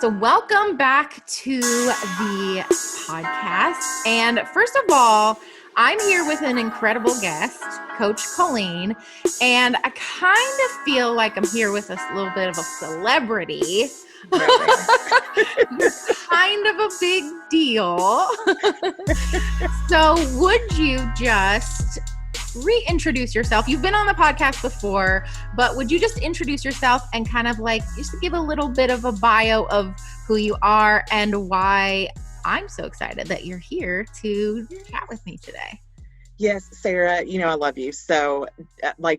So welcome back to the podcast. And first of all, I'm here with an incredible guest, Coach Colene, and I kind of feel like I'm here with a little bit of a celebrity. You're kind of a big deal. So would you just reintroduce yourself? You've been on the podcast before, but would you just introduce yourself and kind of like just give a little bit of a bio of who you are and why I'm so excited that you're here to chat with me today? Yes, Sarah, I love you. So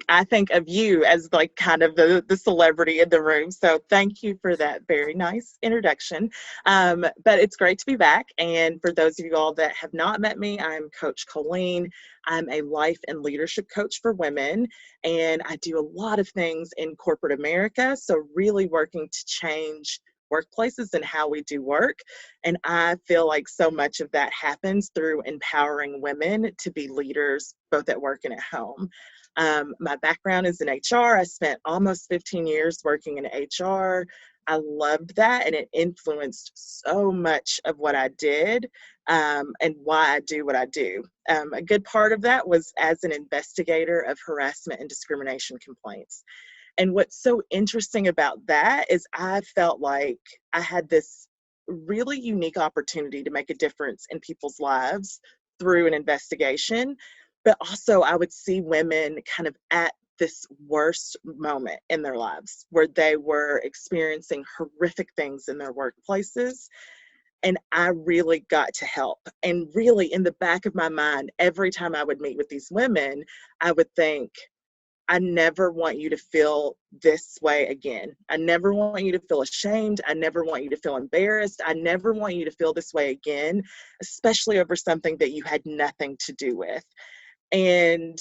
I think of you as like kind of the celebrity in the room. So thank you for that very nice introduction. But it's great to be back. And for those of you all that have not met me, I'm Coach Colene. I'm a life and leadership coach for women. And I do a lot of things in corporate America. So really working to change workplaces and how we do work. And I feel like so much of that happens through empowering women to be leaders, both at work and at home. My background is in HR. I spent almost 15 years working in HR. I loved that, and it influenced so much of what I did and why I do what I do. A good part of that was as an investigator of harassment and discrimination complaints. And what's so interesting about that is I felt like I had this really unique opportunity to make a difference in people's lives through an investigation. But also I would see women kind of at this worst moment in their lives where they were experiencing horrific things in their workplaces. And I really got to help. And really in the back of my mind, every time I would meet with these women, I would think, I never want you to feel this way again. I never want you to feel ashamed. I never want you to feel embarrassed. I never want you to feel this way again, especially over something that you had nothing to do with. And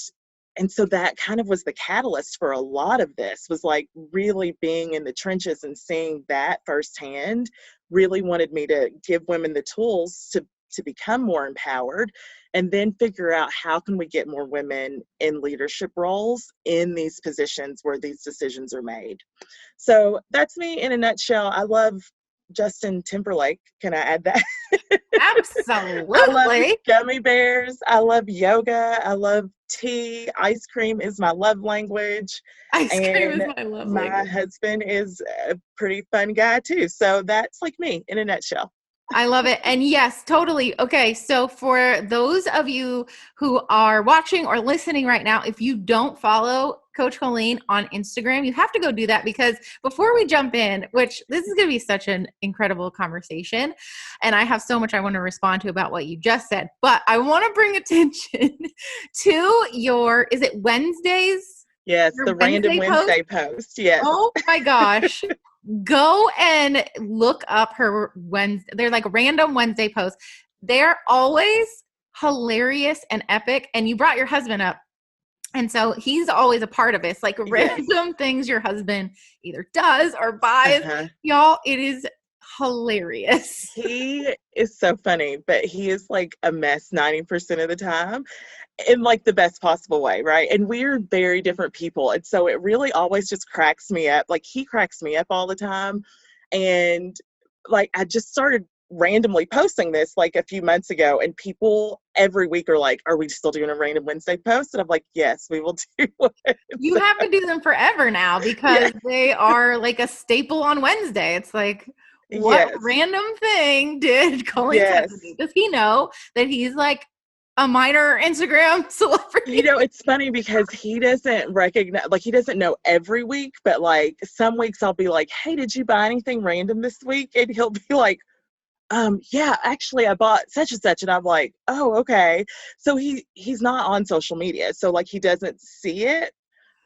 so that kind of was the catalyst for a lot of this, was like really being in the trenches and seeing that firsthand. Really wanted me to give women the tools to become more empowered, and then figure out how can we get more women in leadership roles in these positions where these decisions are made. So that's me in a nutshell. I love Justin Timberlake. Can I add that? Absolutely. I love gummy bears. I love yoga. I love tea. Ice cream is my love language. Ice cream is my love language. My husband is a pretty fun guy too. So that's like me in a nutshell. I love it. And yes, totally. Okay. So for those of you who are watching or listening right now, if you don't follow Coach Colene on Instagram, you have to go do that, because before we jump in, which this is going to be such an incredible conversation, and I have so much I want to respond to about what you just said, but I want to bring attention to your, is it Wednesdays? Yes, the random Wednesday post. Yes. Oh my gosh. Go and look up her Wednesday. They're like random Wednesday posts. They're always hilarious and epic. And you brought your husband up. And so he's always a part of it. It's like random things your husband either does or buys. Y'all, it is hilarious. He is so funny, but he is like a mess 90% of the time, in like the best possible way, right? And we're very different people. And so it really always just cracks me up. Like he cracks me up all the time. And like I just started randomly posting this like a few months ago, and people every week are like, are we still doing a random Wednesday post? And I'm like, yes, we will do it. You have to do them forever now, because they are like a staple on Wednesday. It's like, what random thing did Colleen do? Does he know that he's like a minor Instagram celebrity? It's funny because he doesn't recognize, like he doesn't know every week, but like some weeks I'll be like, hey, did you buy anything random this week? And he'll be like, yeah, actually I bought such and such. And I'm like, oh, okay. So he's not on social media. So like he doesn't see it,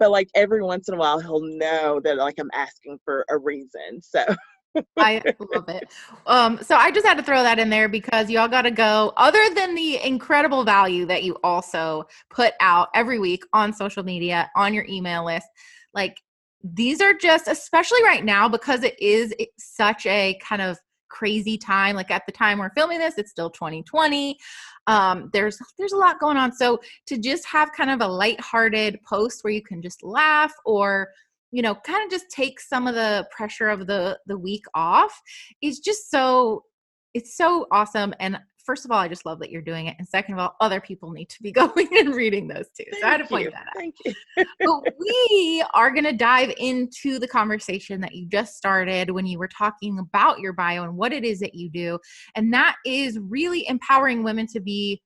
but like every once in a while he'll know that like I'm asking for a reason. So I love it. So I just had to throw that in there because y'all got to go, other than the incredible value that you also put out every week on social media, on your email list. Like these are just, especially right now, because it's such a kind of crazy time. Like at the time we're filming this, it's still 2020. There's a lot going on. So to just have kind of a lighthearted post where you can just laugh or kind of just take some of the pressure of the week off is just it's so awesome. And first of all, I just love that you're doing it. And second of all, other people need to be going and reading those too. So I had to point that out. Thank you. But we are going to dive into the conversation that you just started when you were talking about your bio and what it is that you do. And that is really empowering women to be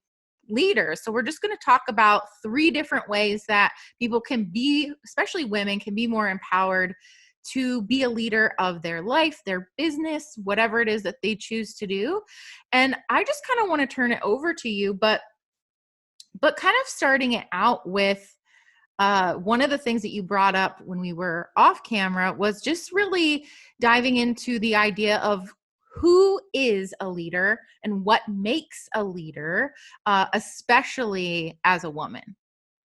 leaders. So we're just going to talk about 3 different ways that people can be, especially women, can be more empowered to be a leader of their life, their business, whatever it is that they choose to do. And I just kind of want to turn it over to you, but kind of starting it out with one of the things that you brought up when we were off camera was just really diving into the idea of who is a leader and what makes a leader, especially as a woman.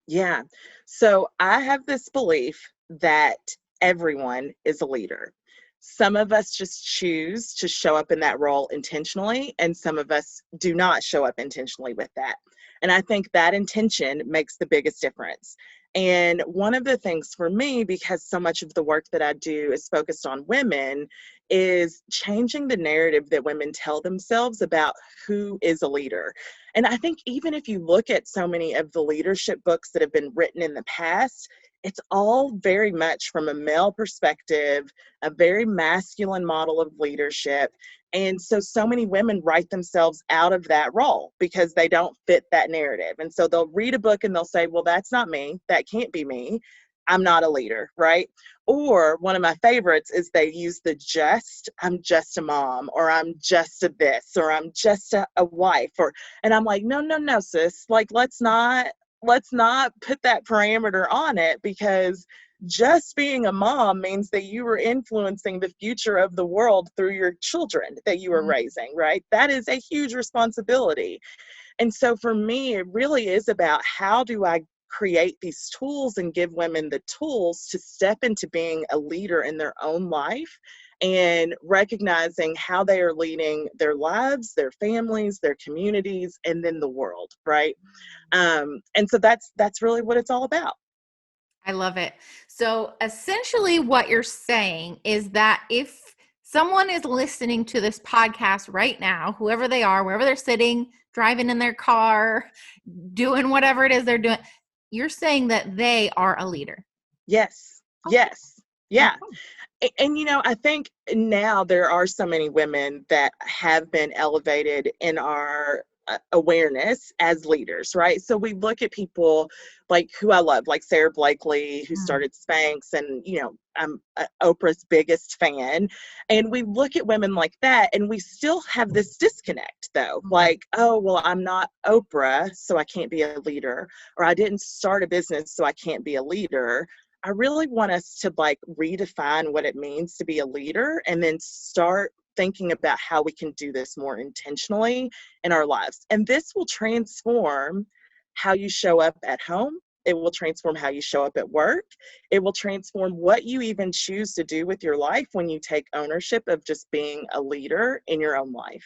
Yeah. So I have this belief that everyone is a leader. Some of us just choose to show up in that role intentionally, and some of us do not show up intentionally with that. And I think that intention makes the biggest difference. And one of the things for me, because so much of the work that I do is focused on women, is changing the narrative that women tell themselves about who is a leader. And I think even if you look at so many of the leadership books that have been written in the past, it's all very much from a male perspective, a very masculine model of leadership. And so many women write themselves out of that role because they don't fit that narrative. And so they'll read a book and they'll say, well, that's not me. That can't be me. I'm not a leader, right? Or one of my favorites is they use I'm just a mom, or I'm just a this, or I'm just a wife, and I'm like, no, sis, like, let's not put that parameter on it, because just being a mom means that you are influencing the future of the world through your children that you are raising, right? That is a huge responsibility. And so for me, it really is about how do I create these tools and give women the tools to step into being a leader in their own life and recognizing how they are leading their lives, their families, their communities, and then the world, right? And so that's really what it's all about. I love it. So essentially what you're saying is that if someone is listening to this podcast right now, whoever they are, wherever they're sitting, driving in their car, doing whatever it is they're doing, you're saying that they are a leader. Yes. Okay. Yes. Yeah. Okay. And, I think now there are so many women that have been elevated in our awareness as leaders, right? So we look at people like who I love, like Sara Blakely, who started Spanx, and, I'm Oprah's biggest fan. And we look at women like that, and we still have this disconnect, though. Like, oh, well, I'm not Oprah, so I can't be a leader, or I didn't start a business, so I can't be a leader. I really want us to redefine what it means to be a leader, and then start thinking about how we can do this more intentionally in our lives. And this will transform how you show up at home. It will transform how you show up at work. It will transform what you even choose to do with your life when you take ownership of just being a leader in your own life.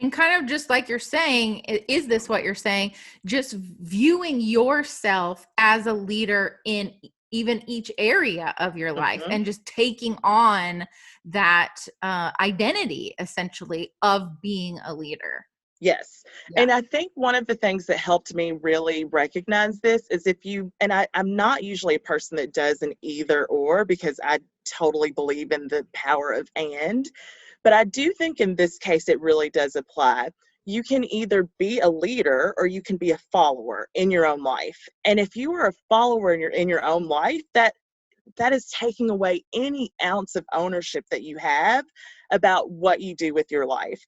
And kind of just like you're saying, is this what you're saying? Just viewing yourself as a leader in even each area of your life, and just taking on that identity, essentially, of being a leader. Yes. Yeah. And I think one of the things that helped me really recognize this is I'm not usually a person that does an either or, because I totally believe in the power of and, but I do think in this case, it really does apply. You can either be a leader or you can be a follower in your own life. And if you are a follower in your own life, that is taking away any ounce of ownership that you have about what you do with your life.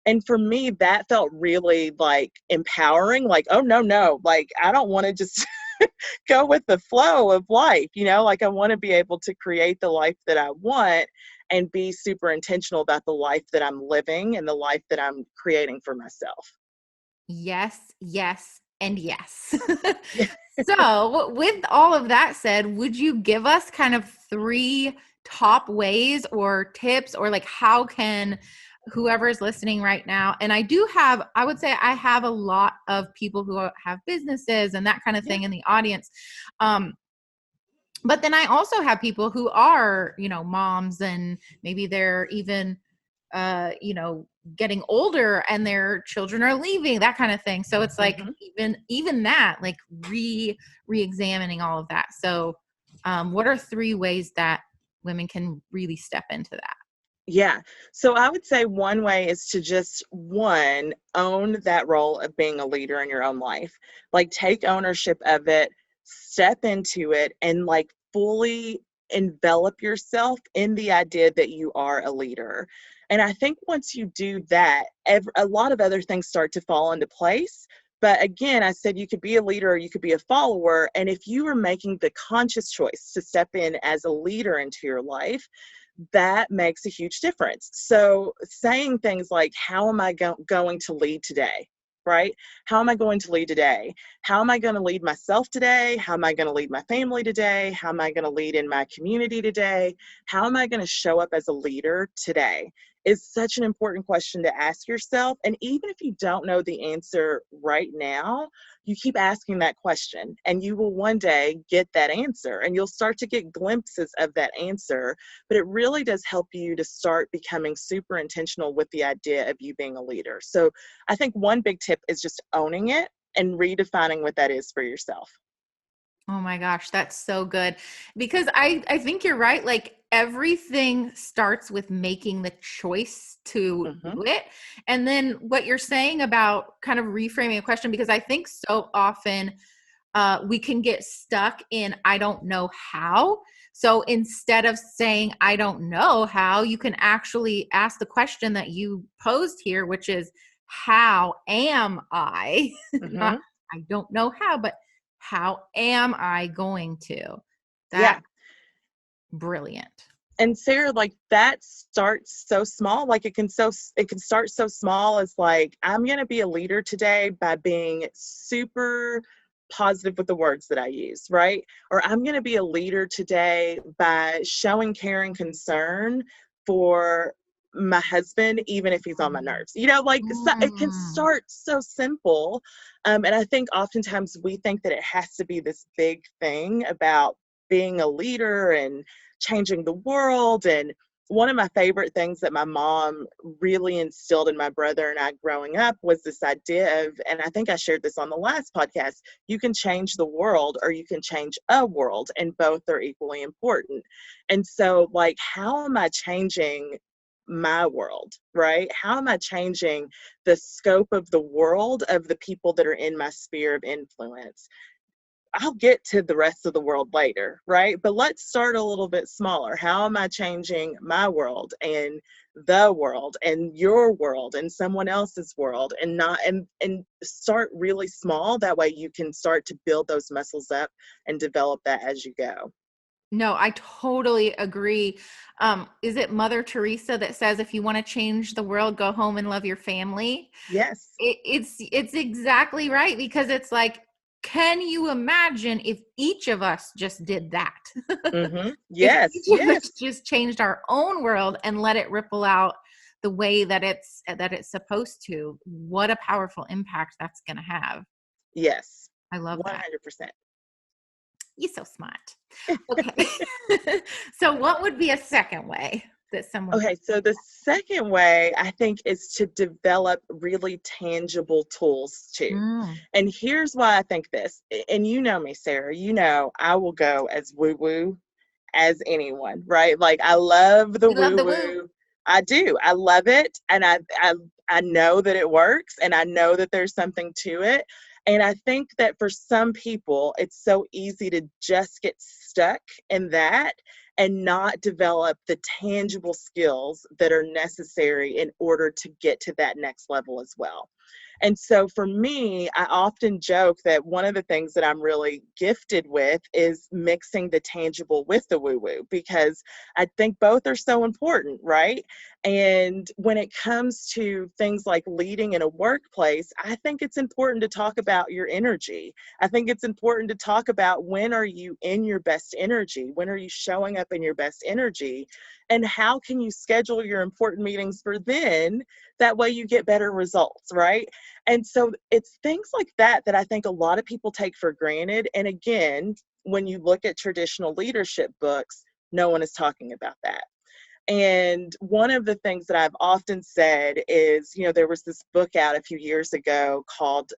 And for me, that felt really empowering. Like, oh, no, I don't want to just go with the flow of life, I want to be able to create the life that I want and be super intentional about the life that I'm living and the life that I'm creating for myself. Yes, yes, and yes. So with all of that said, would you give us kind of 3 top ways or tips, or how can whoever is listening right now, and I would say I have a lot of people who have businesses and that kind of thing in the audience. But then I also have people who are, you know, moms, and maybe they're even, you know, getting older and their children are leaving, that kind of thing. So it's like, Mm-hmm. even that, like re-examining all of that. So what are 3 ways that women can really step into that? Yeah. So I would say one way is to just own that role of being a leader in your own life. Like take ownership of it, step into it, and like fully envelop yourself in the idea that you are a leader. And I think once you do that, a lot of other things start to fall into place. But again, I said you could be a leader or you could be a follower. And if you are making the conscious choice to step in as a leader into your life, that makes a huge difference. So saying things like, how am I going to lead today? Right? How am I going to lead today? How am I going to lead myself today? How am I going to lead my family today? How am I going to lead in my community today? How am I going to show up as a leader today? Is such an important question to ask yourself. And even if you don't know the answer right now, you keep asking that question and you will one day get that answer, and you'll start to get glimpses of that answer. But it really does help you to start becoming super intentional with the idea of you being a leader. So I think one big tip is just owning it and redefining what that is for yourself. Oh my gosh, that's so good. Because I think you're right. Like everything starts with making the choice to Mm-hmm. do it. And then what you're saying about kind of reframing a question, because I think so often we can get stuck in I don't know how. So instead of saying I don't know how, you can actually ask the question that you posed here, which is how am I? Not Mm-hmm. I don't know how, but how am I going to? Yeah. That's brilliant. And Sarah, like that starts so small. Like it can start so small as like, I'm gonna be a leader today by being super positive with the words that I use, right? Or I'm gonna be a leader today by showing care and concern for my husband, even if he's on my nerves. You know, like so it can Mm. start so simple. And I think oftentimes we think that it has to be this big thing about being a leader and changing the world. And one of my favorite things that my mom really instilled in my brother and I growing up was this idea of, and I think I shared this on the last podcast, you can change the world or you can change a world, and both are equally important. And so, like, how am I changing my world, right? How am I changing the scope of the world of the people that are in my sphere of influence? I'll get to the rest of the world later, right? But let's start a little bit smaller. How am I changing my world and the world and your world and someone else's world, and not and start really small. That way you can start to build those muscles up and develop that as you go. No, I totally agree. Is it Mother Teresa that says if you want to change the world, go home and love your family? Yes. It's exactly right, because it's like, can you imagine if each of us just did that? Mm-hmm. If Yes. each of us Yes. just changed our own world and let it ripple out the way that it's supposed to, what a powerful impact that's going to have. Yes. I love that. 100%. You're so smart. Okay. So what would be a second way that someone can? Okay, so the second way I think is to develop really tangible tools too. Mm. And here's why I think this. And you know me, Sarah, you know I will go as woo woo as anyone, right? Like I love the We love woo the woo. woo. I do. I love it, and I know that it works, and I know that there's something to it. And I think that for some people, it's so easy to just get stuck in that and not develop the tangible skills that are necessary in order to get to that next level as well. And so for me, I often joke that one of the things that I'm really gifted with is mixing the tangible with the woo woo, because I think both are so important, right? And when it comes to things like leading in a workplace, I think it's important to talk about your energy. I think it's important to talk about, when are you in your best energy? When are you showing up in your best energy? And how can you schedule your important meetings for then? That way you get better results, right? And so it's things like that that I think a lot of people take for granted. And again, when you look at traditional leadership books, no one is talking about that. And one of the things that I've often said is, there was this book out a few years ago called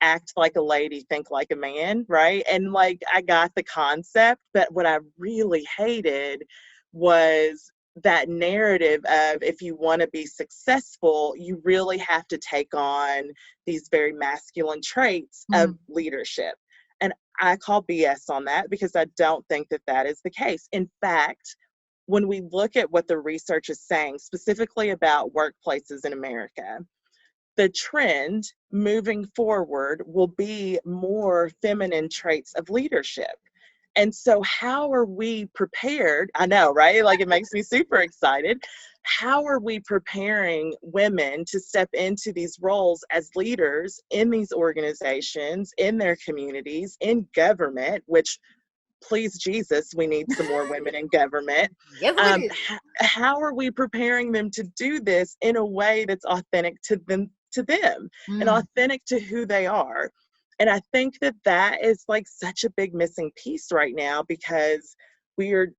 Act Like a Lady, Think Like a Man, right? And like, I got the concept, but what I really hated was that narrative of, if you want to be successful, you really have to take on these very masculine traits of leadership. And I call BS on that, because I don't think that that is the case. In fact, when we look at what the research is saying, specifically about workplaces in America, the trend moving forward will be more feminine traits of leadership. And so how are we prepared? I know, right? Like, it makes me super excited. How are we preparing women to step into these roles as leaders in these organizations, in their communities, in government, which, please Jesus, we need some more women in government. Yes, we do. How are we preparing them to do this in a way that's authentic to them and authentic to who they are? And I think that that is like such a big missing piece right now, because we are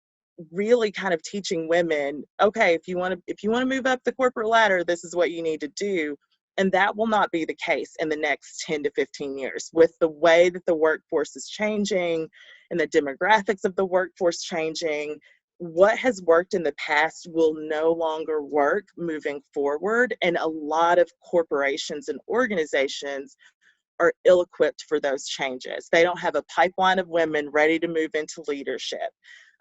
really kind of teaching women, okay, if you want to move up the corporate ladder, this is what you need to do. And that will not be the case in the next 10 to 15 years, with the way that the workforce is changing and the demographics of the workforce changing. What has worked in the past will no longer work moving forward. And a lot of corporations and organizations are ill-equipped for those changes. They don't have a pipeline of women ready to move into leadership.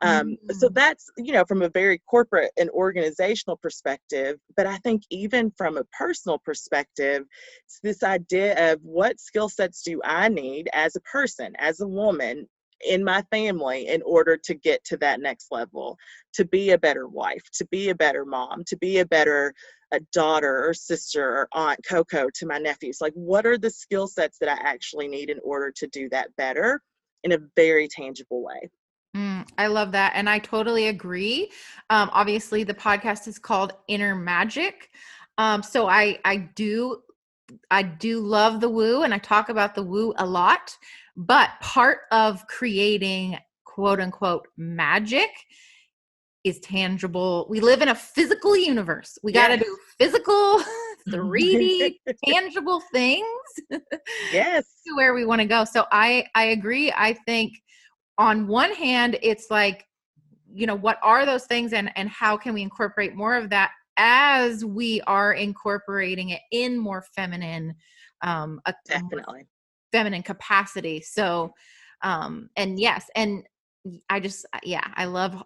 So that's, from a very corporate and organizational perspective. But I think even from a personal perspective, it's this idea of, what skill sets do I need as a person, as a woman in my family, in order to get to that next level, to be a better wife, to be a better mom, to be a daughter or sister or aunt Coco to my nephews. Like, what are the skill sets that I actually need in order to do that better in a very tangible way? I love that. And I totally agree. Obviously the podcast is called Inner Magik. So I do love the woo, and I talk about the woo a lot, but part of creating quote unquote magic is tangible. We live in a physical universe. We got to do physical, 3D, tangible things Yes. to where we want to go. So I agree. I think on one hand, it's like, what are those things, and how can we incorporate more of that as we are incorporating it in more feminine, Definitely feminine capacity. So, and yes, and I love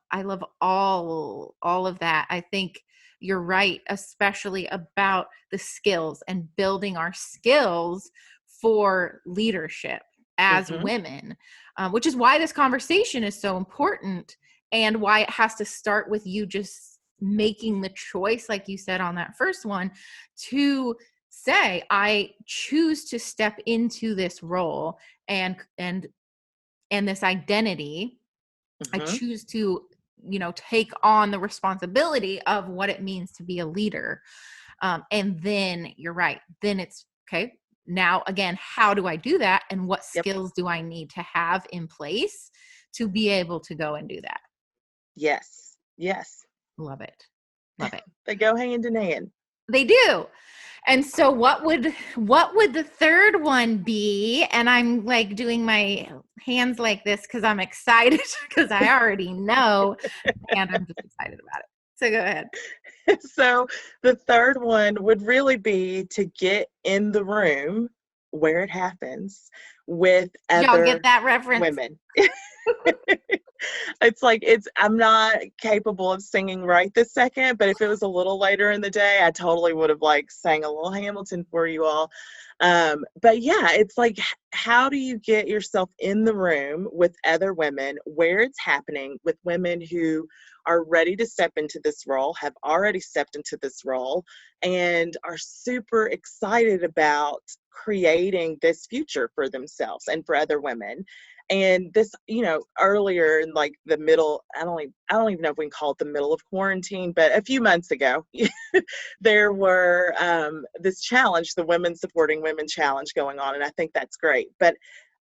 all of that. I think you're right, especially about the skills and building our skills for leadership as women, which is why this conversation is so important, and why it has to start with you just making the choice, like you said on that first one, to say, I choose to step into this role and this identity. I choose to, take on the responsibility of what it means to be a leader. And then you're right. Then it's okay. Now, again, how do I do that? And what skills do I need to have in place to be able to go and do that? Yes. Yes. Love it. Love it. They go hand in hand. They do. And so what would the third one be? And I'm like doing my hands like this because I'm excited, because I already know, and I'm just excited about it. So go ahead. So the third one would really be to get in the room where it happens with other Y'all get that reference? Women. I'm not capable of singing right this second, but if it was a little later in the day, I totally would have sang a little Hamilton for you all. But yeah, it's like, how do you get yourself in the room with other women where it's happening, with women who are ready to step into this role, have already stepped into this role, and are super excited about creating this future for themselves and for other women. And this, earlier in the middle, I don't even know if we can call it the middle of quarantine, but a few months ago, there were this challenge, the Women Supporting Women Challenge going on. And I think that's great. But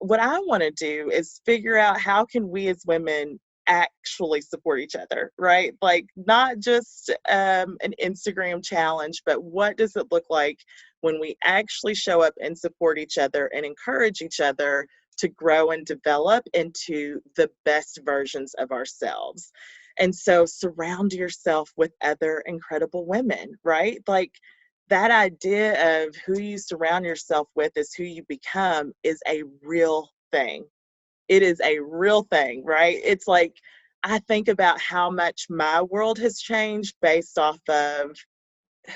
what I want to do is figure out how can we as women actually support each other, right? Like not just an Instagram challenge, but what does it look like when we actually show up and support each other and encourage each other to grow and develop into the best versions of ourselves. And so surround yourself with other incredible women, right? Like that idea of who you surround yourself with is who you become is a real thing. It is a real thing, right? It's like I think about how much my world has changed based off of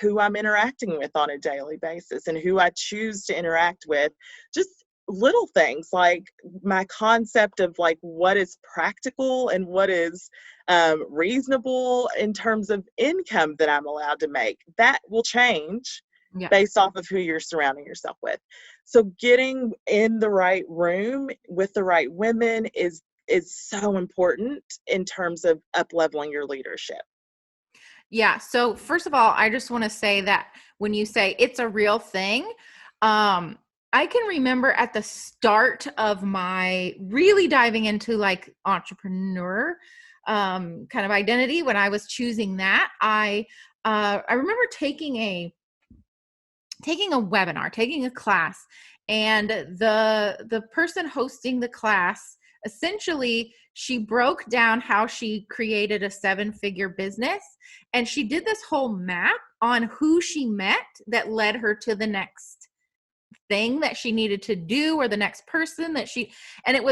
who I'm interacting with on a daily basis and who I choose to interact with. Just little things like my concept of like what is practical and what is reasonable in terms of income that I'm allowed to make. That will change based off of who you're surrounding yourself with. So getting in the right room with the right women is so important in terms of up-leveling your leadership. Yeah. So first of all, I just want to say that when you say it's a real thing, I can remember at the start of my really diving into like entrepreneur kind of identity, when I was choosing that, I remember taking a webinar, taking a class, and the person hosting the class, essentially she broke down how she created a 7-figure business, and she did this whole map on who she met that led her to the next thing that she needed to do, or the next person that she, and it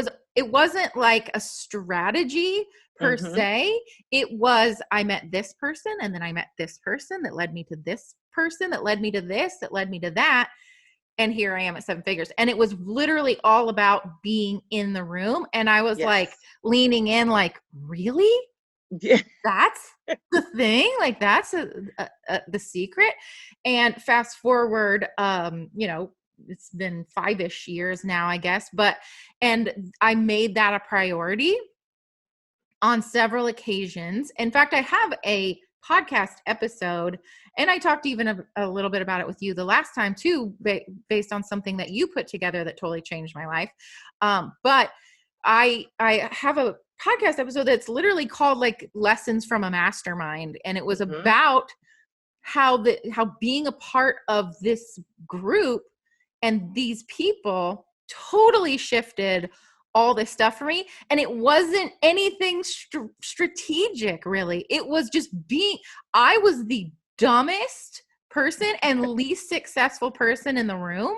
wasn't like a strategy per se. It was, I met this person, and then I met this person that led me to this person that led me to this, that led me to that. And here I am at 7 figures. And it was literally all about being in the room. And I was like leaning in like, really? Yeah. That's the thing? Like that's the secret. And fast forward, it's been 5-ish years now, I guess, and I made that a priority on several occasions. In fact, I have a podcast episode, and I talked even a little bit about it with you the last time too, based on something that you put together that totally changed my life. But I have a podcast episode that's literally called like Lessons from a Mastermind. And it was about how being a part of this group and these people totally shifted all this stuff for me. And it wasn't anything strategic, really. It was just I was the dumbest person and least successful person in the room.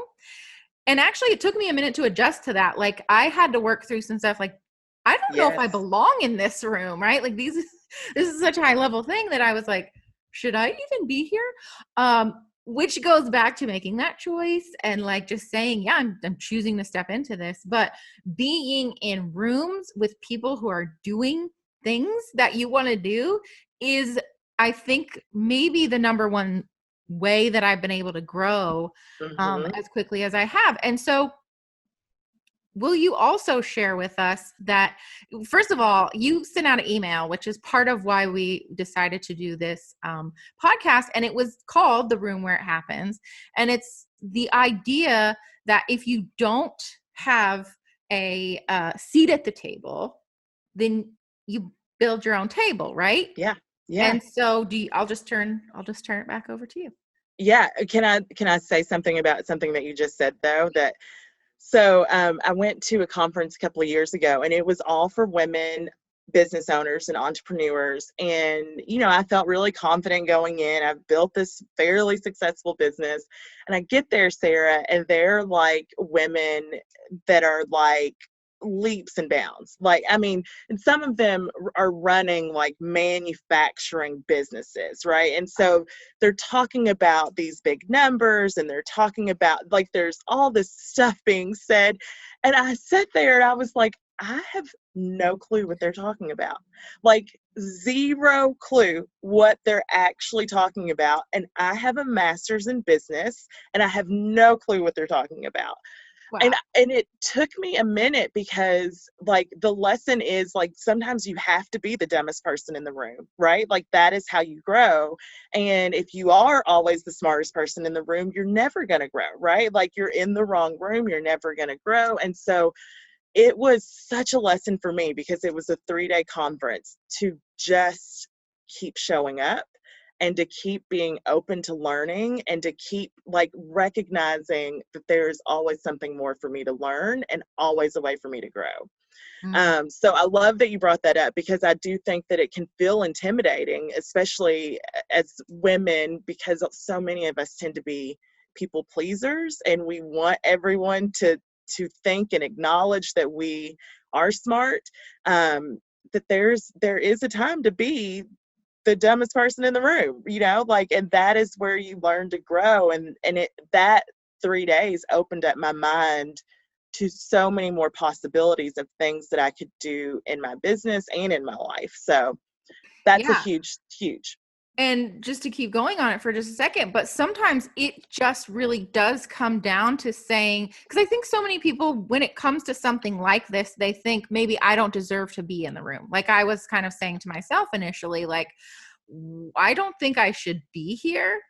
And actually it took me a minute to adjust to that. Like I had to work through some stuff. Like, I don't know if I belong in this room, right? Like this is such a high level thing that I was like, should I even be here? Which goes back to making that choice and like just saying, yeah, I'm choosing to step into this. But being in rooms with people who are doing things that you want to do is, I think, maybe the number one way that I've been able to grow as quickly as I have. And so will you also share with us that, first of all, you sent out an email, which is part of why we decided to do this podcast, and it was called The Room Where It Happens. And it's the idea that if you don't have a seat at the table, then you build your own table, right? Yeah. Yeah. And so I'll just turn it back over to you. Yeah. Can I say something about something that you just said though? So I went to a conference a couple of years ago, and it was all for women business owners and entrepreneurs. And, I felt really confident going in. I've built this fairly successful business. And I get there, Sarah, and they're like women that are like leaps and bounds. Like, I mean, and some of them are running like manufacturing businesses, right? And so they're talking about these big numbers, and they're talking about like there's all this stuff being said. And I sat there and I was like, I have no clue what they're talking about. Like zero clue what they're actually talking about. And I have a master's in business, and I have no clue what they're talking about. Wow. And it took me a minute because like the lesson is like sometimes you have to be the dumbest person in the room, right? Like that is how you grow. And if you are always the smartest person in the room, you're never going to grow, right? Like you're in the wrong room, you're never going to grow. And so it was such a lesson for me because it was a 3-day conference to just keep showing up and to keep being open to learning and to keep like recognizing that there's always something more for me to learn and always a way for me to grow. So I love that you brought that up because I do think that it can feel intimidating, especially as women, because so many of us tend to be people pleasers and we want everyone to think and acknowledge that we are smart, that there is a time to be the dumbest person in the room, you know, like, and that is where you learn to grow. And that 3 days opened up my mind to so many more possibilities of things that I could do in my business and in my life. So that's a Yeah. huge. And just to keep going on it for just a second, but sometimes it just really does come down to saying, because I think so many people, when it comes to something like this, they think maybe I don't deserve to be in the room. Like I was kind of saying to myself initially, like, I don't think I should be here.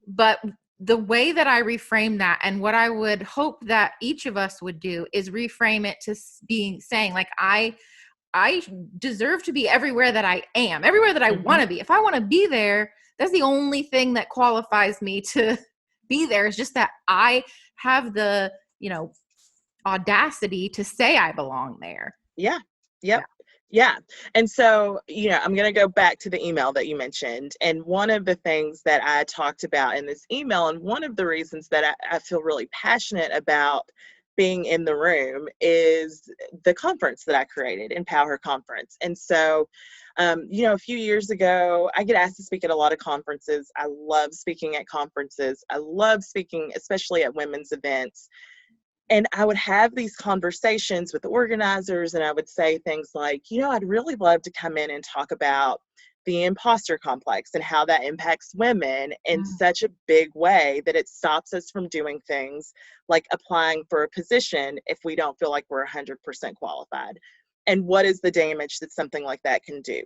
But the way that I reframe that and what I would hope that each of us would do is reframe it to being saying like, I deserve to be everywhere that I am, everywhere that I want to be. If I want to be there, that's the only thing that qualifies me to be there, is just that I have the, audacity to say I belong there. Yeah. Yep. Yeah. And so, I'm going to go back to the email that you mentioned. And one of the things that I talked about in this email, and one of the reasons that I feel really passionate about being in the room, is the conference that I created, Empower Conference. And so, a few years ago, I get asked to speak at a lot of conferences. I love speaking at conferences. I love speaking, especially at women's events. And I would have these conversations with the organizers, and I would say things like, I'd really love to come in and talk about the imposter complex and how that impacts women in such a big way that it stops us from doing things like applying for a position if we don't feel like we're 100% qualified. And what is the damage that something like that can do?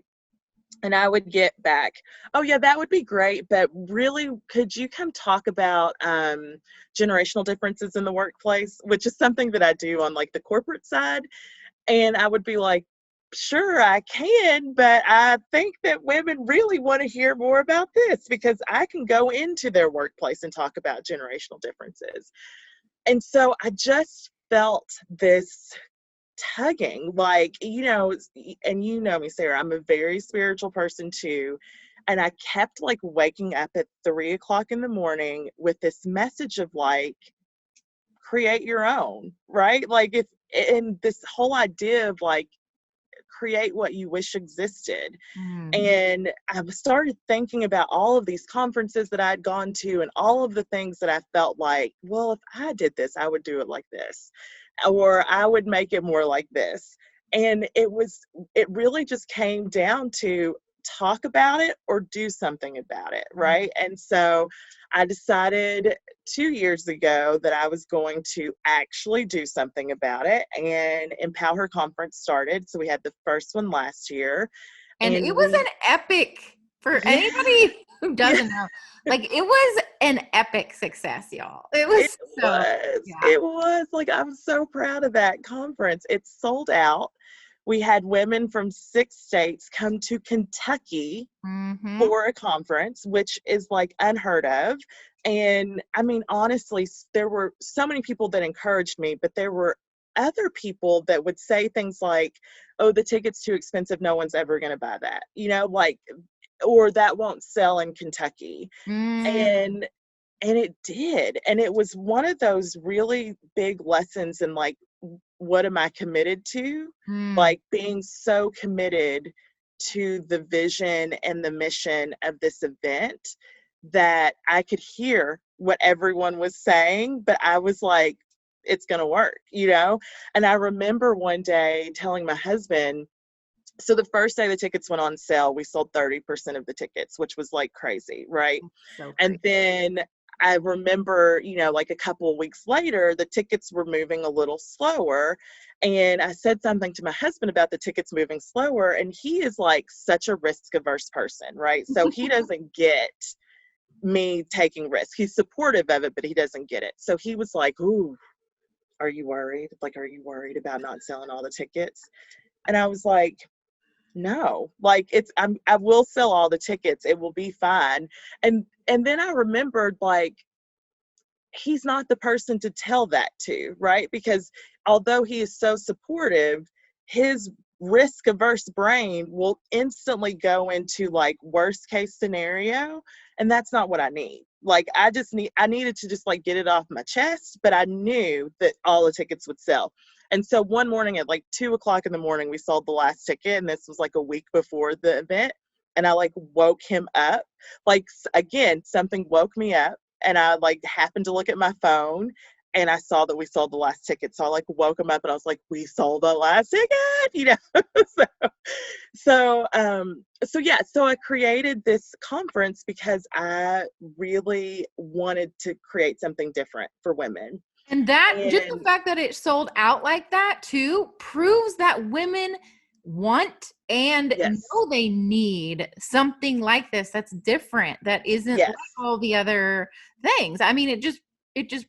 And I would get back, oh yeah, that would be great, but really, could you come talk about generational differences in the workplace, which is something that I do on like the corporate side. And I would be like, sure, I can, but I think that women really want to hear more about this because I can go into their workplace and talk about generational differences. And so I just felt this tugging, like, and you know me, Sarah, I'm a very spiritual person too. And I kept like waking up at 3:00 in the morning with this message of like, create your own, right? Like and this whole idea of like, create what you wish existed. And I started thinking about all of these conferences that I'd gone to and all of the things that I felt like, well, if I did this, I would do it like this, or I would make it more like this. And it really just came down to talk about it or do something about it, right? And so I decided 2 years ago that I was going to actually do something about it, and Empower Conference started. So we had the first one last year. And it was an epic, for anybody who doesn't know, like it was an epic success, y'all. It was It was like, I'm so proud of that conference. It sold out. We had women from 6 states come to Kentucky for a conference, which is like unheard of. And I mean, honestly, there were so many people that encouraged me, but there were other people that would say things like, oh, the ticket's too expensive, no one's ever going to buy that, like, or that won't sell in Kentucky. And it did. And it was one of those really big lessons in like, what am I committed to? Like being so committed to the vision and the mission of this event that I could hear what everyone was saying, but I was like, it's going to work, And I remember one day telling my husband, so the first day the tickets went on sale, we sold 30% of the tickets, which was like crazy, right? So and then I remember, like a couple of weeks later, the tickets were moving a little slower. And I said something to my husband about the tickets moving slower. And he is like such a risk averse person, right? So he doesn't get me taking risks. He's supportive of it, but he doesn't get it. So he was like, "Ooh, are you worried? Like, are you worried about not selling all the tickets?" And I was like, "No, like I will sell all the tickets. It will be fine." And then I remembered, like, he's not the person to tell that to, right? Because although he is so supportive, his risk averse brain will instantly go into like worst case scenario. And that's not what I need. Like, I needed to just like get it off my chest, but I knew that all the tickets would sell. And so one morning at like 2 o'clock in the morning, we sold the last ticket. And this was like a week before the event. And I like woke him up. Like, again, something woke me up, and I like happened to look at my phone, and I saw that we sold the last ticket. So I like woke him up, and I was like, "We sold the last ticket," so yeah. So I created this conference because I really wanted to create something different for women. And that, just the And fact that it sold out like that too, proves that women want and yes, know they need something like this that's different, that isn't like yes, all the other things. I mean, it just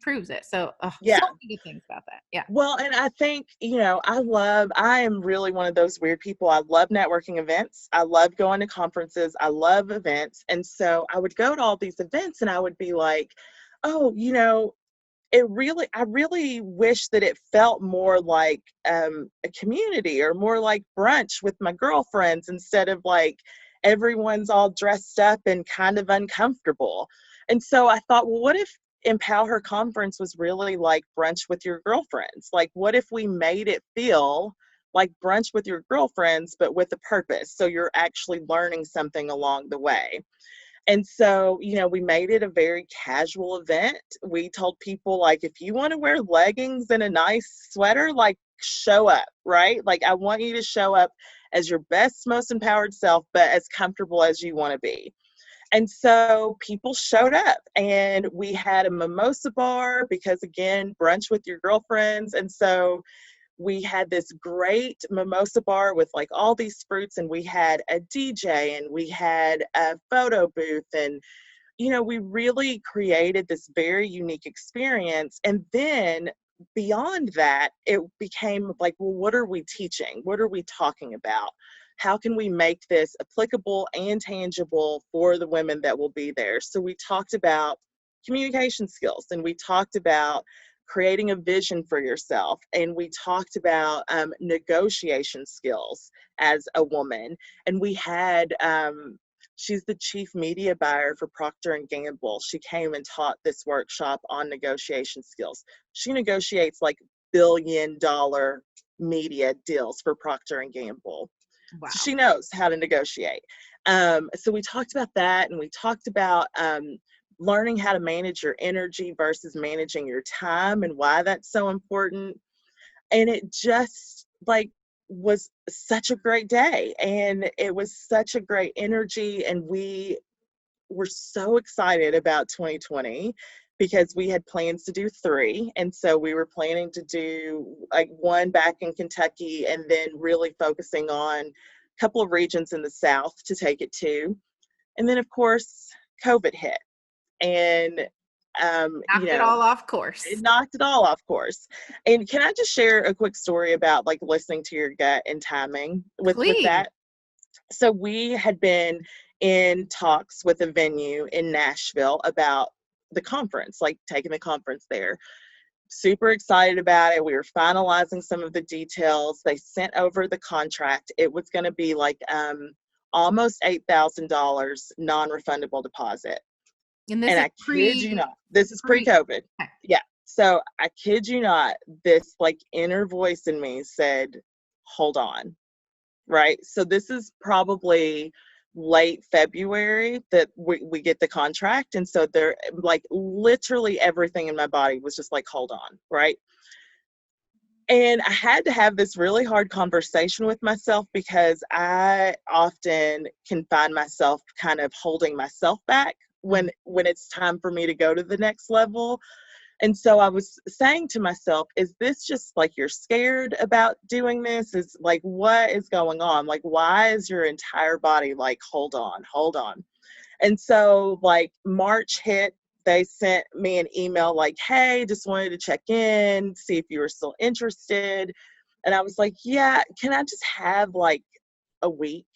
proves it. So, so yeah. many good things about that. Yeah. Well, and I think, I am really one of those weird people. I love networking events. I love going to conferences. I love events. And so I would go to all these events and I would be like, "Oh, I really wish that it felt more like a community, or more like brunch with my girlfriends, instead of like everyone's all dressed up and kind of uncomfortable." And so I thought, well, what if Empower Conference was really like brunch with your girlfriends? Like, what if we made it feel like brunch with your girlfriends, but with a purpose? So you're actually learning something along the way. And so, we made it a very casual event. We told people, like, if you want to wear leggings and a nice sweater, like, show up, right? Like, I want you to show up as your best, most empowered self, but as comfortable as you want to be. And so people showed up, and we had a mimosa bar because, again, brunch with your girlfriends. And so we had this great mimosa bar with like all these fruits, and we had a DJ, and we had a photo booth, and we really created this very unique experience. And then beyond that, it became like, well, what are we teaching? What are we talking about? How can we make this applicable and tangible for the women that will be there? So we talked about communication skills, and we talked about creating a vision for yourself, and we talked about negotiation skills as a woman. And we had she's the chief media buyer for Procter and Gamble. She came and taught this workshop on negotiation skills. She negotiates like $1 billion media deals for Procter and Gamble. Wow. So she knows how to negotiate. So we talked about that, and we talked about learning how to manage your energy versus managing your time, and why that's so important. And it just like was such a great day, and it was such a great energy, and we were so excited about 2020 because we had plans to do 3. And so we were planning to do like 1 back in Kentucky, and then really focusing on a couple of regions in the South to take it to. And then, of course, COVID hit, and Knocked it all off course. it knocked it all off course. And can I just share a quick story about like listening to your gut and timing with Please. that? So we had been in talks with a venue in Nashville about the conference, like taking the conference there. Super excited about it. We were finalizing some of the details. They sent over the contract. It was going to be like almost $8,000 non-refundable deposit. And this And is I kid you not, this is pre-COVID. Okay. Yeah. So I kid you not, this like inner voice in me said, hold on. Right. So this is probably late February that we get the contract. And so there, like, literally everything in my body was just like, hold on. Right. And I had to have this really hard conversation with myself, because I often can find myself kind of holding myself back when it's time for me to go to the next level. And so I was saying to myself, is this just like you're scared about doing this? Is like, what is going on? Like, why is your entire body like, hold on, hold on? And so like March hit, they sent me an email like, hey, just wanted to check in, see if you were still interested. And I was like, yeah, can I just have like a week?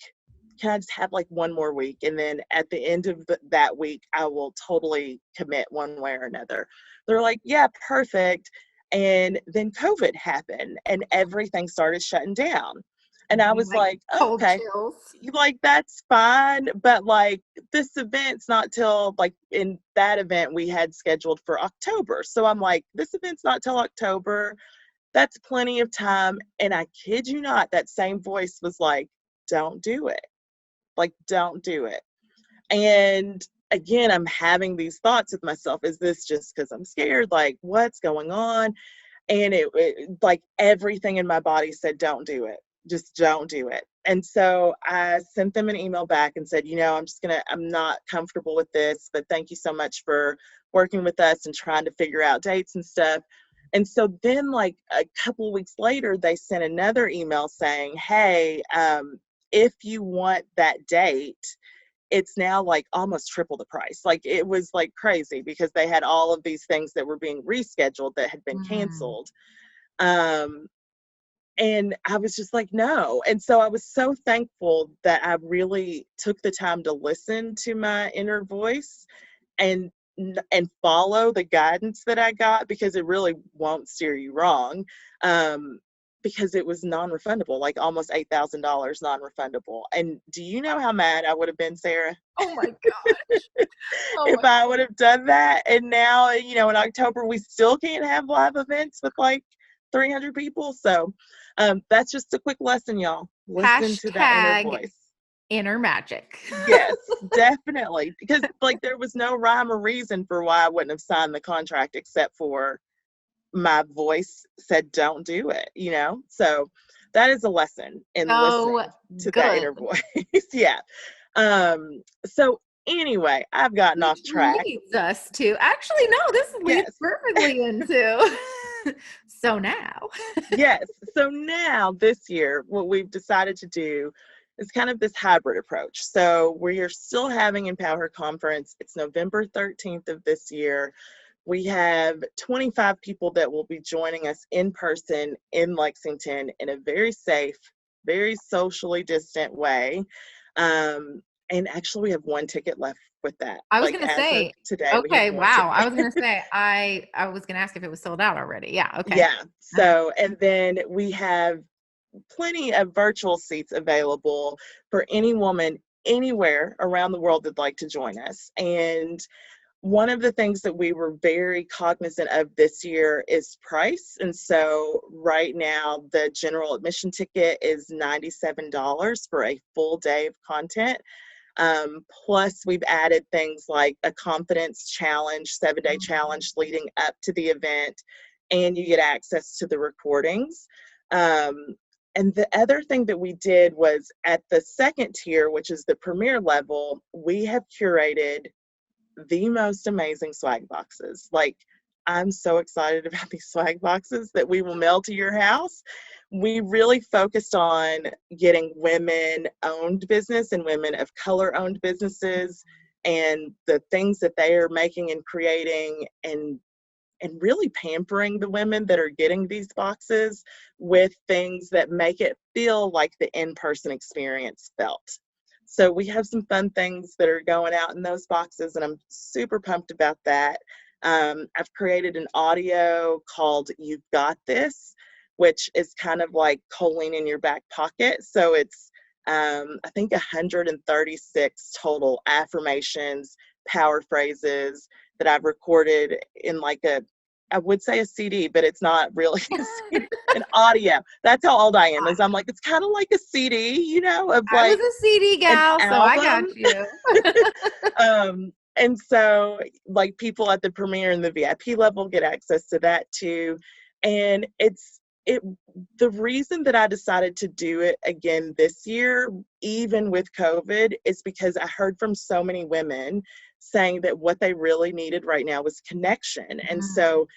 Can I just have like one more week? And then at the end of that week, I will totally commit one way or another. They're like, yeah, perfect. And then COVID happened and everything started shutting down. And I was like, cold okay, chills. like that's fine. But like this event's not till like in that event we had scheduled for October. So I'm like, this event's not till October. That's plenty of time. And I kid you not, that same voice was like, don't do it. Like, don't do it. And again, I'm having these thoughts with myself. Is this just because I'm scared? Like, what's going on? And it like everything in my body said, don't do it. Just don't do it. And so I sent them an email back and said, I'm not comfortable with this, but thank you so much for working with us and trying to figure out dates and stuff. And so then like a couple of weeks later, they sent another email saying, hey, if you want that date, it's now like almost triple the price. Like it was like crazy because they had all of these things that were being rescheduled that had been canceled. And I was just like, no. And so I was so thankful that I really took the time to listen to my inner voice and follow the guidance that I got, because it really won't steer you wrong. Because it was non-refundable, like almost $8,000 non-refundable. And do you know how mad I would have been, Sarah? Oh my gosh. If I would have done that. And now, in October, we still can't have live events with like 300 people. So that's just a quick lesson, y'all. Listen to that inner voice. Inner magic. Yes, definitely. Because like there was no rhyme or reason for why I wouldn't have signed the contract except for my voice said don't do it, so that is a lesson in listening to that inner voice. Yeah. So anyway, I've gotten off track. Leads us to actually no, this leads perfectly into so now this year what we've decided to do is kind of this hybrid approach. So we are still having Empower Conference. It's November 13th of this year. We have 25 people that will be joining us in person in Lexington in a very safe, very socially distant way. And actually, we have one ticket left with that. I was going to say today. Okay, wow. I was going to say I was going to ask if it was sold out already. Yeah. Okay. Yeah. So, and then we have plenty of virtual seats available for any woman anywhere around the world that'd like to join us. And one of the things that we were very cognizant of this year is price. And so right now, the general admission ticket is $97 for a full day of content. Plus, we've added things like a confidence challenge, 7-day challenge leading up to the event, and you get access to the recordings. And the other thing that we did was at the second tier, which is the premier level, we have curated the most amazing swag boxes. Like, I'm so excited about these swag boxes that we will mail to your house. We really focused on getting women-owned business and women of color-owned businesses and the things that they are making and creating, and really pampering the women that are getting these boxes with things that make it feel like the in-person experience felt. So we have some fun things that are going out in those boxes, and I'm super pumped about that. I've created an audio called You've Got This, which is kind of like Colleen in your back pocket. So it's, I think, 136 total affirmations, power phrases that I've recorded in like I would say a CD, but it's not really an audio. That's how old I am. Is I'm like, it's kind of like a CD, of like. I was a CD gal, so I got you. And so like people at the premiere and the VIP level get access to that too. And the reason that I decided to do it again this year, even with COVID, is because I heard from so many women saying that what they really needed right now was connection. And so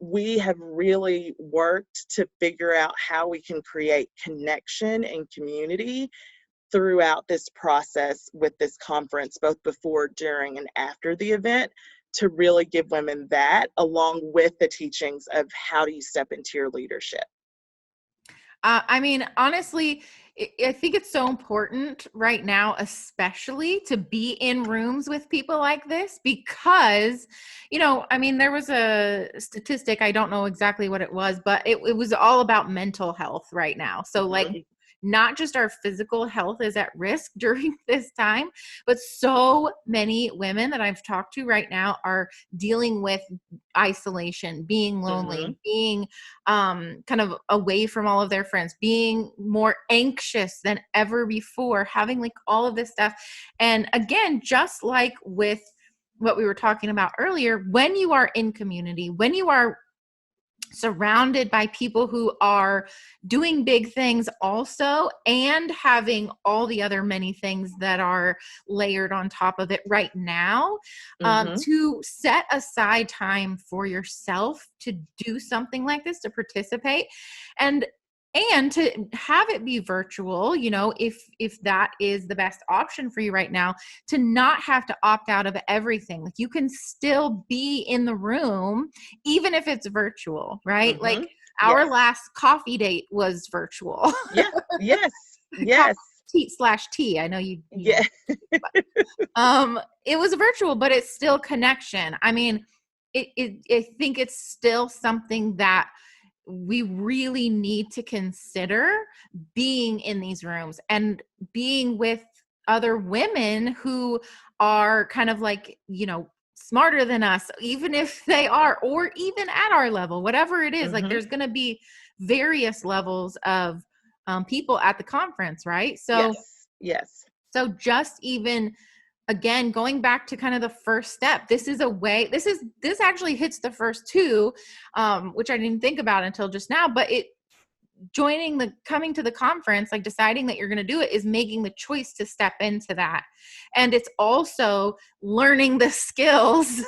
we have really worked to figure out how we can create connection and community throughout this process with this conference, both before, during, and after the event, to really give women that, along with the teachings of how do you step into your leadership. I mean, honestly, I think it's so important right now, especially to be in rooms with people like this, because, I mean, there was a statistic, I don't know exactly what it was, but it was all about mental health right now. So like, not just our physical health is at risk during this time, but so many women that I've talked to right now are dealing with isolation, being lonely, being kind of away from all of their friends, being more anxious than ever before, having like all of this stuff. And again, just like with what we were talking about earlier, when you are in community, when you are surrounded by people who are doing big things also, and having all the other many things that are layered on top of it right now, to set aside time for yourself to do something like this, to participate, and to have it be virtual, if that is the best option for you right now, to not have to opt out of everything. Like, you can still be in the room, even if it's virtual, right? Like our last coffee date was virtual. Yeah. Yes. Yes. Tea. I know you. Yeah. It was virtual, but it's still connection. I mean, I think it's still something that we really need to consider, being in these rooms and being with other women who are kind of like, smarter than us, even if they are, or even at our level, whatever it is. Like, there's going to be various levels of people at the conference, right? So, yes. So just even, again, going back to kind of the first step, this actually hits the first two, which I didn't think about until just now, but coming to the conference, like deciding that you're going to do it, is making the choice to step into that. And it's also learning the skills.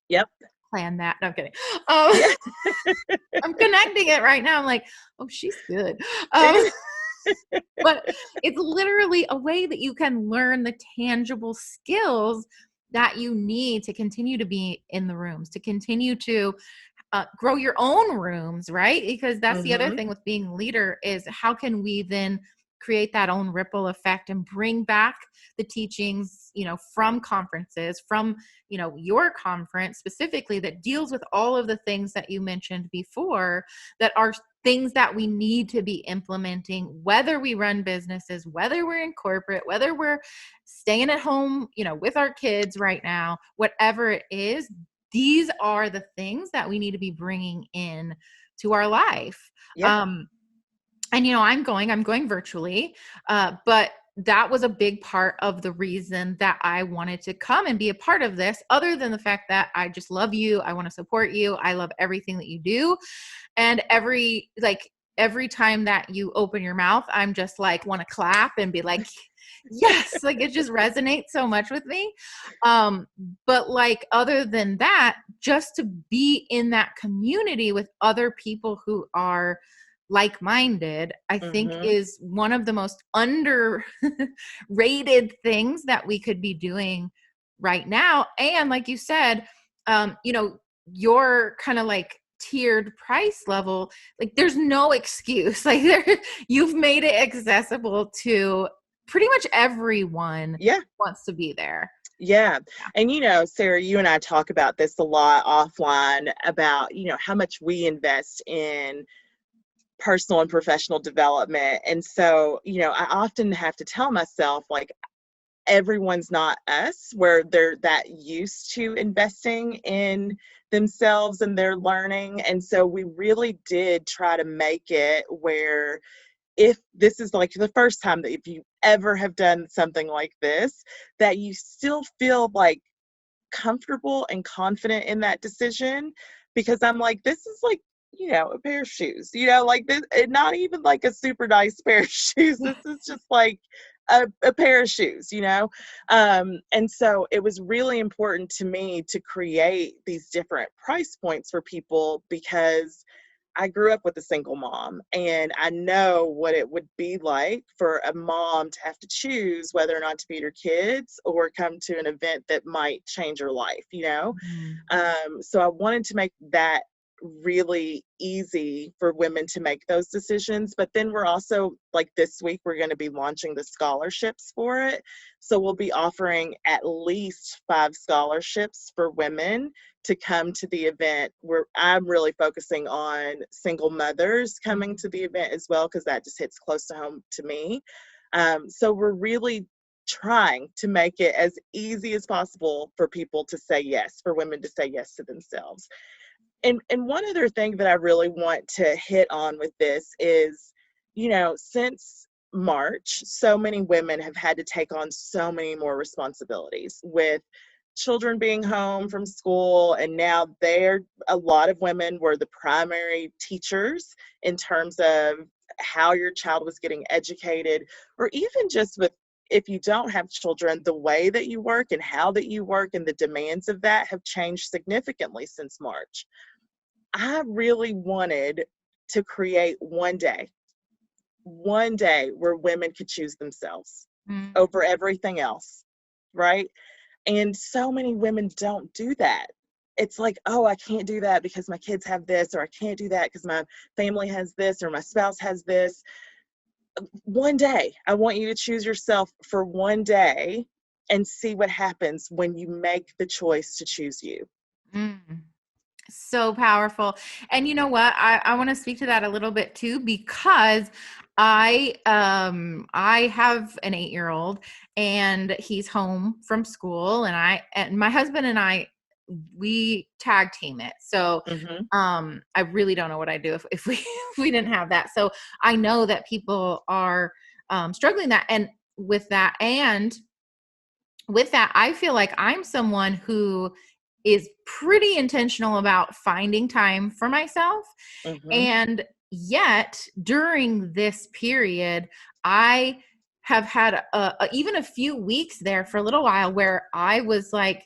Yep. Plan that. No, I'm kidding. I'm connecting it right now. I'm like, oh, she's good. But it's literally a way that you can learn the tangible skills that you need to continue to be in the rooms, to continue to grow your own rooms, right? Because that's the other thing with being a leader, is how can we then create that own ripple effect and bring back the teachings, from conferences, from, your conference specifically, that deals with all of the things that you mentioned before, that are things that we need to be implementing, whether we run businesses, whether we're in corporate, whether we're staying at home, with our kids right now, whatever it is. These are the things that we need to be bringing in to our life. Yeah. And, I'm going virtually, but that was a big part of the reason that I wanted to come and be a part of this, other than the fact that I just love you. I want to support you. I love everything that you do. And every time that you open your mouth, I'm just like, want to clap and be like, yes, like it just resonates so much with me. But like, other than that, just to be in that community with other people who are like-minded, I think is one of the most underrated things that we could be doing right now. And like you said, your kind of like tiered price level, like there's no excuse. Like you've made it accessible to pretty much everyone wants to be there. Yeah. And, Sarah, you and I talk about this a lot offline about, how much we invest in personal and professional development. And so, I often have to tell myself, like, everyone's not us, where they're that used to investing in themselves and their learning. And so we really did try to make it where, if this is like the first time that if you ever have done something like this, that you still feel like comfortable and confident in that decision. Because I'm like, this is like, a pair of shoes, like this, not even like a super nice pair of shoes. This is just like a pair of shoes, you know? And so it was really important to me to create these different price points for people, because I grew up with a single mom, and I know what it would be like for a mom to have to choose whether or not to feed her kids or come to an event that might change her life, you know? Mm. So I wanted to make that really easy for women to make those decisions. But then we're also, like, this week, we're going to be launching the scholarships for it. So we'll be offering at least 5 scholarships for women to come to the event, where I'm really focusing on single mothers coming to the event as well, because that just hits close to home to me. So we're really trying to make it as easy as possible for people to say yes, for women to say yes to themselves. And one other thing that I really want to hit on with this is, you know, since March, so many women have had to take on so many more responsibilities with children being home from school. And now a lot of women were the primary teachers in terms of how your child was getting educated, or even just with, if you don't have children, the way that you work and how that you work and the demands of that have changed significantly since March. I really wanted to create one day where women could choose themselves Mm. over everything else, right? And so many women don't do that. It's like, oh, I can't do that because my kids have this, or I can't do that because my family has this, or my spouse has this. One day, I want you to choose yourself for one day and see what happens when you make the choice to choose you. Mm. So powerful. And you know what? I want to speak to that a little bit too, because I have an 8-year-old, and he's home from school, and my husband and I, we tag team it. So Mm-hmm. I really don't know what I'd do if we if we didn't have that. So I know that people are struggling that and with that. And with that, I feel like I'm someone who is pretty intentional about finding time for myself. Mm-hmm. And yet, during this period, I have had even a few weeks there for a little while where I was like,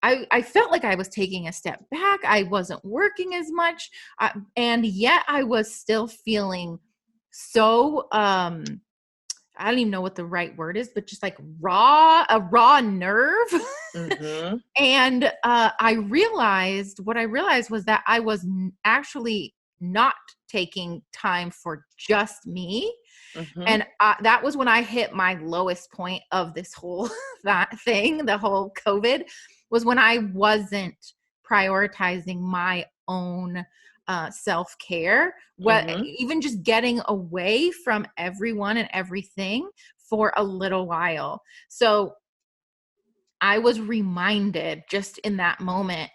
I felt like I was taking a step back. I wasn't working as much. And yet I was still feeling so, I don't even know what the right word is, but just like a raw nerve. Mm-hmm. And what I realized was that I was actually not taking time for just me. Mm-hmm. And that was when I hit my lowest point of this whole that thing, the whole COVID, was when I wasn't prioritizing my own self-care, Mm-hmm. even just getting away from everyone and everything for a little while. So I was reminded just in that moment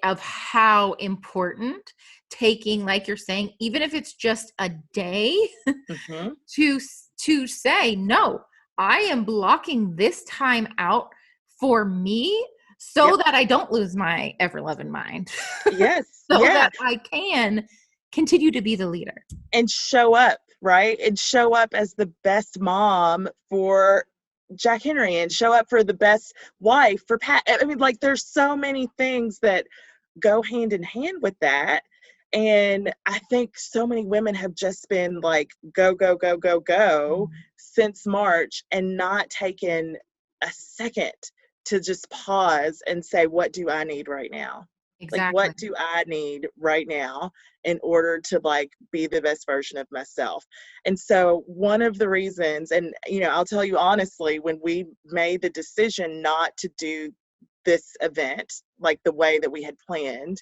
of how important taking, like you're saying, even if it's just a day, Mm-hmm. to say, no, I am blocking this time out for me so Yep. that I don't lose my ever loving mind, Yes. so Yeah. that I can continue to be the leader. And show up, right? And show up as the best mom for Jack Henry, and show up for the best wife for Pat. I mean, like, there's so many things that go hand in hand with that. And I think so many women have just been like, go, go, go, go, go since March, and not taken a second to just pause and say, what do I need right now? Like, Exactly. what do I need right now in order to, like, be the best version of myself? And so one of the reasons, and, you know, I'll tell you honestly, when we made the decision not to do this event like the way that we had planned,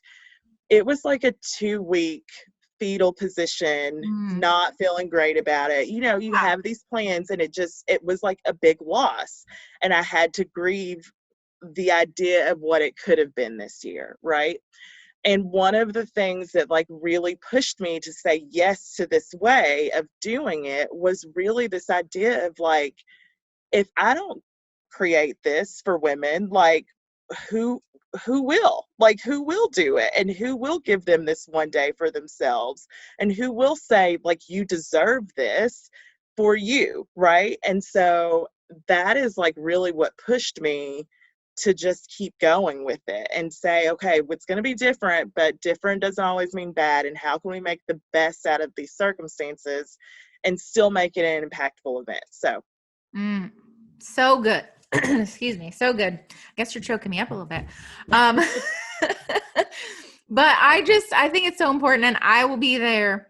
it was like a 2-week fetal position, Mm. not feeling great about it. You know, you have these plans, and it was like a big loss. And I had to grieve the idea of what it could have been this year, right? And one of the things that, like, really pushed me to say yes to this way of doing it was really this idea of, like, if I don't create this for women, like, who who will do it, and who will give them this one day for themselves, and who will say, like, you deserve this, for you, right? And so that is like really what pushed me to just keep going with it and say, okay, it's going to be different, but different doesn't always mean bad. And how can we make the best out of these circumstances and still make it an impactful event? So, so good. Excuse me. So good. I guess you're choking me up a little bit. But I think it's so important, and I will be there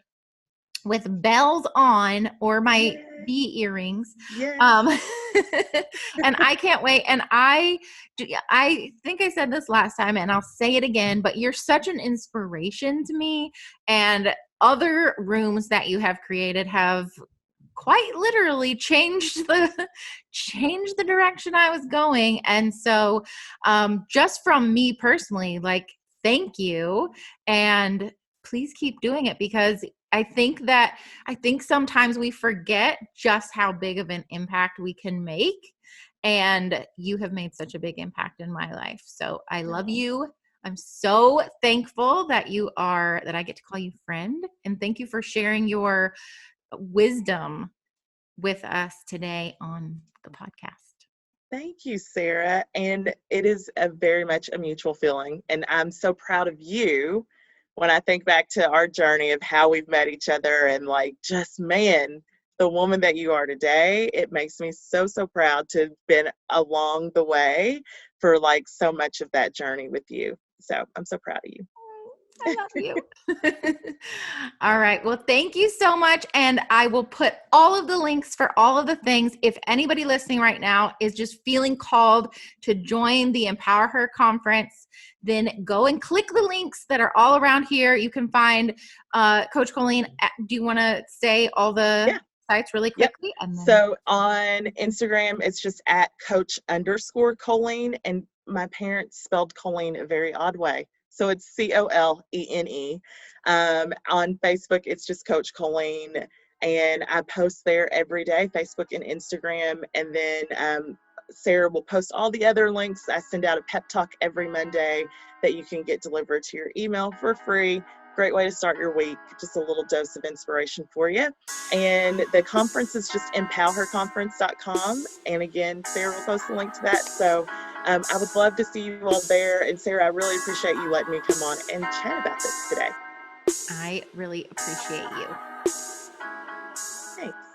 with bells on or my bee earrings. yes. And I can't wait. And I think I said this last time and I'll say it again, but you're such an inspiration to me, and other rooms that you have created have quite literally changed the direction I was going. And so just from me personally, like, thank you. And please keep doing it, because I think sometimes we forget just how big of an impact we can make. And you have made such a big impact in my life. So I love you. I'm so thankful that I get to call you friend. And thank you for sharing your wisdom with us today on the podcast. Thank you, Sarah. And it is very much a mutual feeling. And I'm so proud of you when I think back to our journey of how we've met each other, and like, just, man, the woman that you are today, it makes me so, so proud to have been along the way for like so much of that journey with you. So I'm so proud of you. I love you. All right. Well, thank you so much. And I will put all of the links for all of the things. If anybody listening right now is just feeling called to join the Empower Her conference, then go and click the links that are all around here. You can find Coach Colleen. Do you want to say all the sites really quickly? Yep. So on Instagram, it's just at Coach_Colene. And my parents spelled Colleen a very odd way, so it's Colene. On Facebook, it's just Coach Colene. And I post there every day, Facebook and Instagram. And then Sarah will post all the other links. I send out a pep talk every Monday that you can get delivered to your email for free. Great way to start your week. Just a little dose of inspiration for you. And the conference is just empowerherconference.com. And again, Sarah will post the link to that. So I would love to see you all there. And Sarah, I really appreciate you letting me come on and chat about this today. I really appreciate you. Thanks.